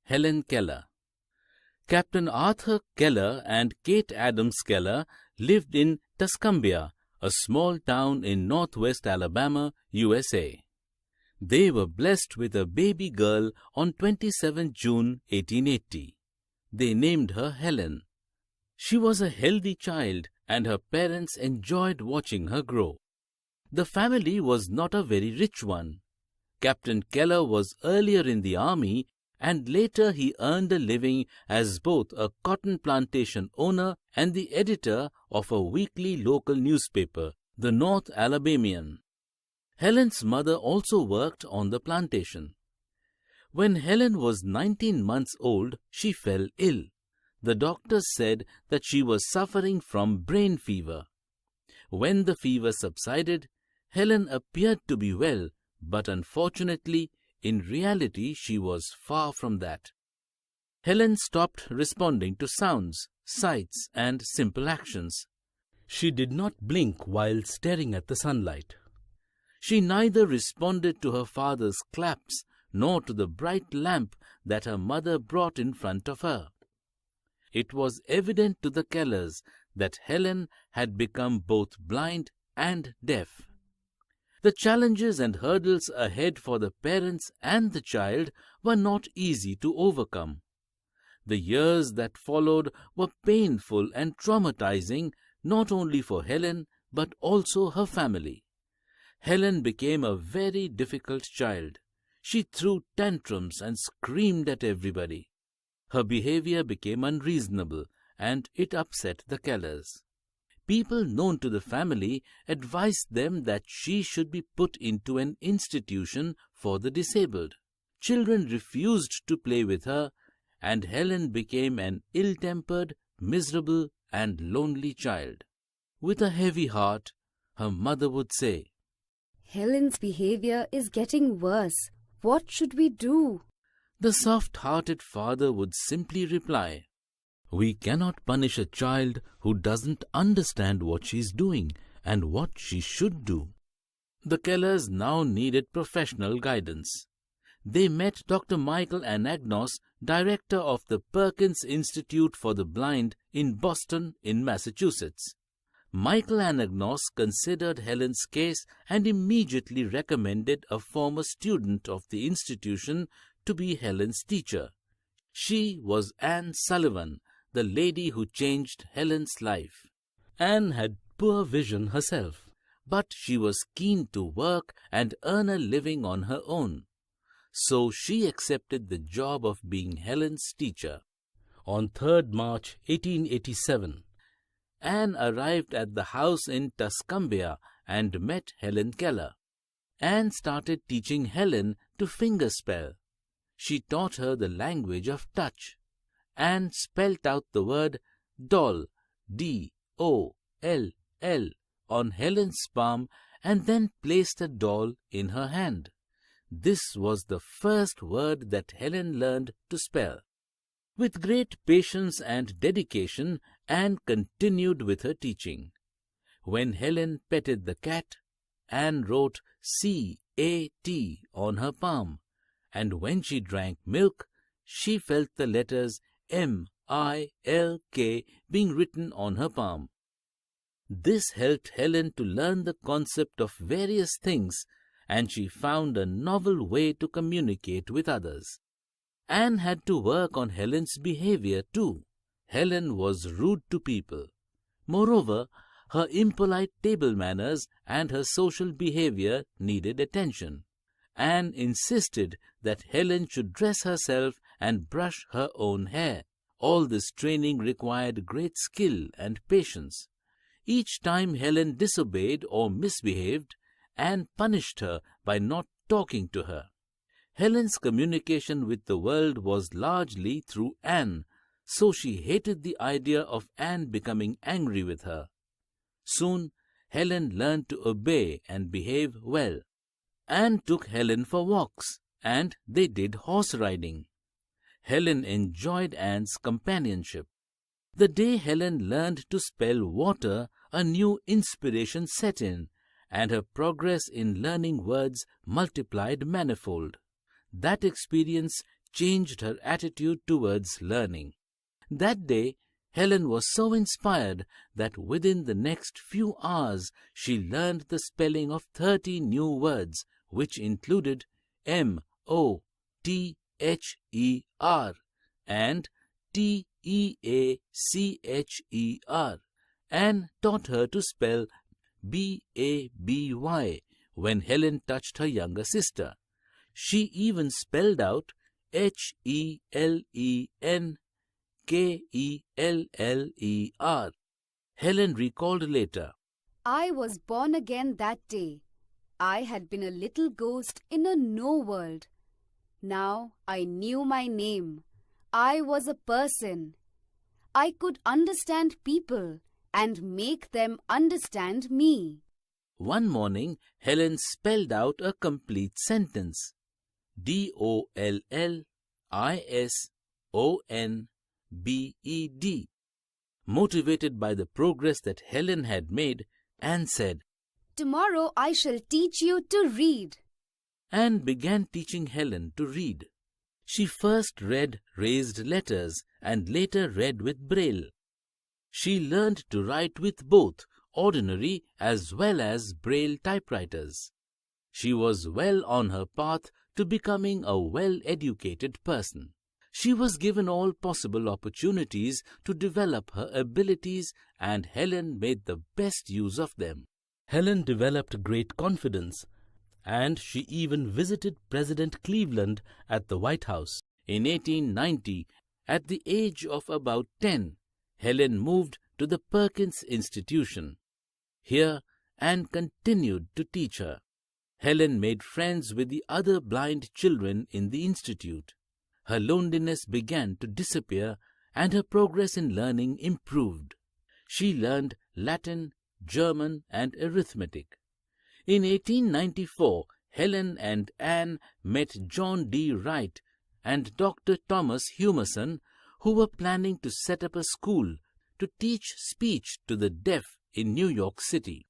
Helen Keller. Captain Arthur Keller and Kate Adams Keller lived in Tuscumbia, a small town in northwest Alabama, USA. They were blessed with a baby girl on 27 June 1880. They named her Helen. She was a healthy child and her parents enjoyed watching her grow. The family was not a very rich one. Captain Keller was earlier in the army and later he earned a living as both a cotton plantation owner and the editor of a weekly local newspaper, the North Alabamian. Helen's mother also worked on the plantation. When Helen was 19 months old, she fell ill. The doctors said that she was suffering from brain fever. When the fever subsided, Helen appeared to be well, but unfortunately, in reality, she was far from that. Helen stopped responding to sounds, sights, and simple actions. She did not blink while staring at the sunlight. She neither responded to her father's claps nor to the bright lamp that her mother brought in front of her. It was evident to the Kellers that Helen had become both blind and deaf. The challenges and hurdles ahead for the parents and the child were not easy to overcome. The years that followed were painful and traumatizing not only for Helen but also her family. Helen became a very difficult child. She threw tantrums and screamed at everybody. Her behavior became unreasonable and it upset the Kellers. People known to the family advised them that she should be put into an institution for the disabled. Children refused to play with her, and Helen became an ill-tempered, miserable, and lonely child. With a heavy heart, her mother would say, "Helen's behavior is getting worse. What should we do?" The soft-hearted father would simply reply, "We cannot punish a child who doesn't understand what she's doing and what she should do." The Kellers now needed professional guidance. They met Dr. Michael Anagnos, director of the Perkins Institute for the Blind in Boston, in Massachusetts. Michael Anagnos considered Helen's case and immediately recommended a former student of the institution to be Helen's teacher. She was Anne Sullivan, the lady who changed Helen's life. Anne had poor vision herself, but she was keen to work and earn a living on her own. So she accepted the job of being Helen's teacher. On 3rd March 1887, Anne arrived at the house in Tuscumbia and met Helen Keller. Anne started teaching Helen to fingerspell. She taught her the language of touch. Anne spelt out the word doll, D-O-L-L, on Helen's palm and then placed a doll in her hand. This was the first word that Helen learned to spell. With great patience and dedication, Anne continued with her teaching. When Helen petted the cat, Anne wrote C-A-T on her palm, and when she drank milk, she felt the letters M-I-L-K being written on her palm. This helped Helen to learn the concept of various things, and she found a novel way to communicate with others. Anne had to work on Helen's behavior too. Helen was rude to people. Moreover, her impolite table manners and her social behavior needed attention. Anne insisted that Helen should dress herself and brush her own hair. All this training required great skill and patience. Each time Helen disobeyed or misbehaved, Anne punished her by not talking to her. Helen's communication with the world was largely through Anne, so she hated the idea of Anne becoming angry with her. Soon, Helen learned to obey and behave well. Anne took Helen for walks, and they did horse riding. Helen enjoyed Anne's companionship. The day Helen learned to spell water, a new inspiration set in, and her progress in learning words multiplied manifold. That experience changed her attitude towards learning. That day, Helen was so inspired that within the next few hours she learned the spelling of 30 new words, which included Motter and Teacher, and taught her to spell Baby when Helen touched her younger sister. She even spelled out HelenKeller. Helen recalled later, I was born again that day. I had been a little ghost in a no world. Now I knew my name. I was a person. I could understand people and make them understand me. One morning, Helen spelled out a complete sentence. DOLLISONBED. Motivated by the progress that Helen had made, Anne said, Tomorrow I shall teach you to read. Anne began teaching Helen to read. She first read raised letters and later read with Braille. She learned to write with both ordinary as well as Braille typewriters. She was well on her path to becoming a well-educated person. She was given all possible opportunities to develop her abilities, and Helen made the best use of them. Helen developed great confidence, and she even visited President Cleveland at the White House. In 1890, at the age of about 10, Helen moved to the Perkins Institution. Here, Anne continued to teach her. Helen made friends with the other blind children in the institute. Her loneliness began to disappear and her progress in learning improved. She learned Latin, German, and arithmetic. In 1894, Helen and Anne met John D. Wright and Dr. Thomas Humason, who were planning to set up a school to teach speech to the deaf in New York City.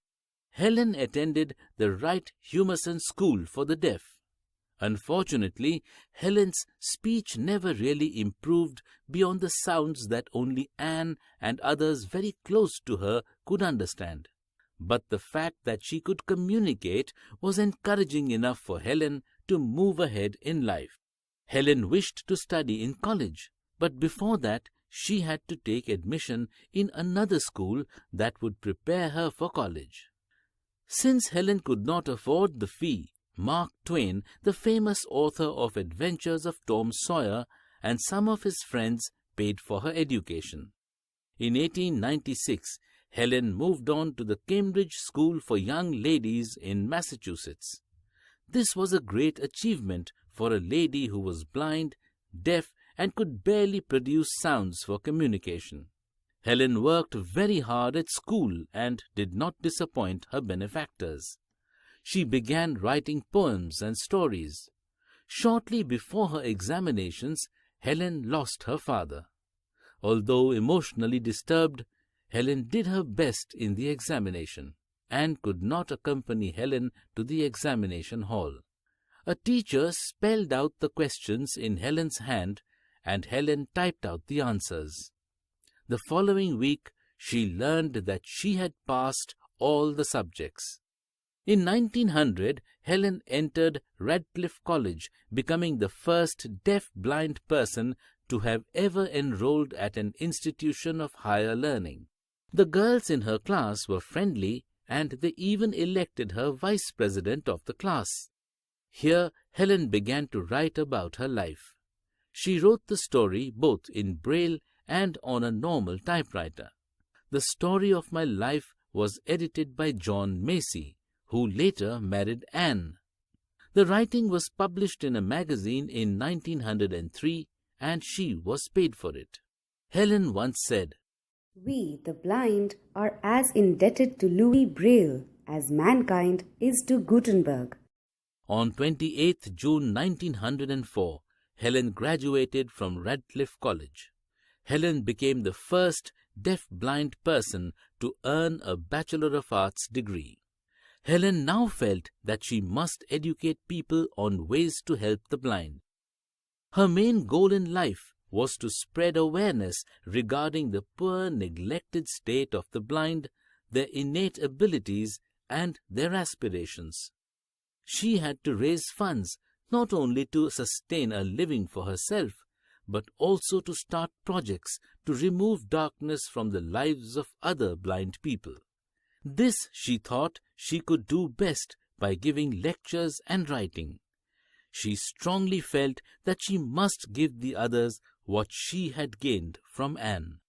Helen attended the Wright-Humason School for the Deaf. Unfortunately, Helen's speech never really improved beyond the sounds that only Anne and others very close to her could understand. But the fact that she could communicate was encouraging enough for Helen to move ahead in life. Helen wished to study in college, but before that, she had to take admission in another school that would prepare her for college. Since Helen could not afford the fee, Mark Twain, the famous author of Adventures of Tom Sawyer, and some of his friends paid for her education. In 1896, Helen moved on to the Cambridge School for Young Ladies in Massachusetts. This was a great achievement for a lady who was blind, deaf, and could barely produce sounds for communication. Helen worked very hard at school and did not disappoint her benefactors. She began writing poems and stories. Shortly before her examinations, Helen lost her father. Although emotionally disturbed, Helen did her best in the examination and could not accompany Helen to the examination hall. A teacher spelled out the questions in Helen's hand, and Helen typed out the answers. The following week, she learned that she had passed all the subjects. In 1900, Helen entered Radcliffe College, becoming the first deaf-blind person to have ever enrolled at an institution of higher learning. The girls in her class were friendly, and they even elected her vice president of the class. Here, Helen began to write about her life. She wrote the story both in Braille and on a normal typewriter. The Story of My Life was edited by John Macy, who later married Anne. The writing was published in a magazine in 1903, and she was paid for it. Helen once said, We, the blind, are as indebted to Louis Braille as mankind is to Gutenberg. On 28 June 1904, Helen graduated from Radcliffe College. Helen became the first deaf-blind person to earn a Bachelor of Arts degree. Helen now felt that she must educate people on ways to help the blind. Her main goal in life was to spread awareness regarding the poor, neglected state of the blind, their innate abilities, and their aspirations. She had to raise funds not only to sustain a living for herself, but also to start projects to remove darkness from the lives of other blind people. This, she thought, she could do best by giving lectures and writing. She strongly felt that she must give the others what she had gained from Anne.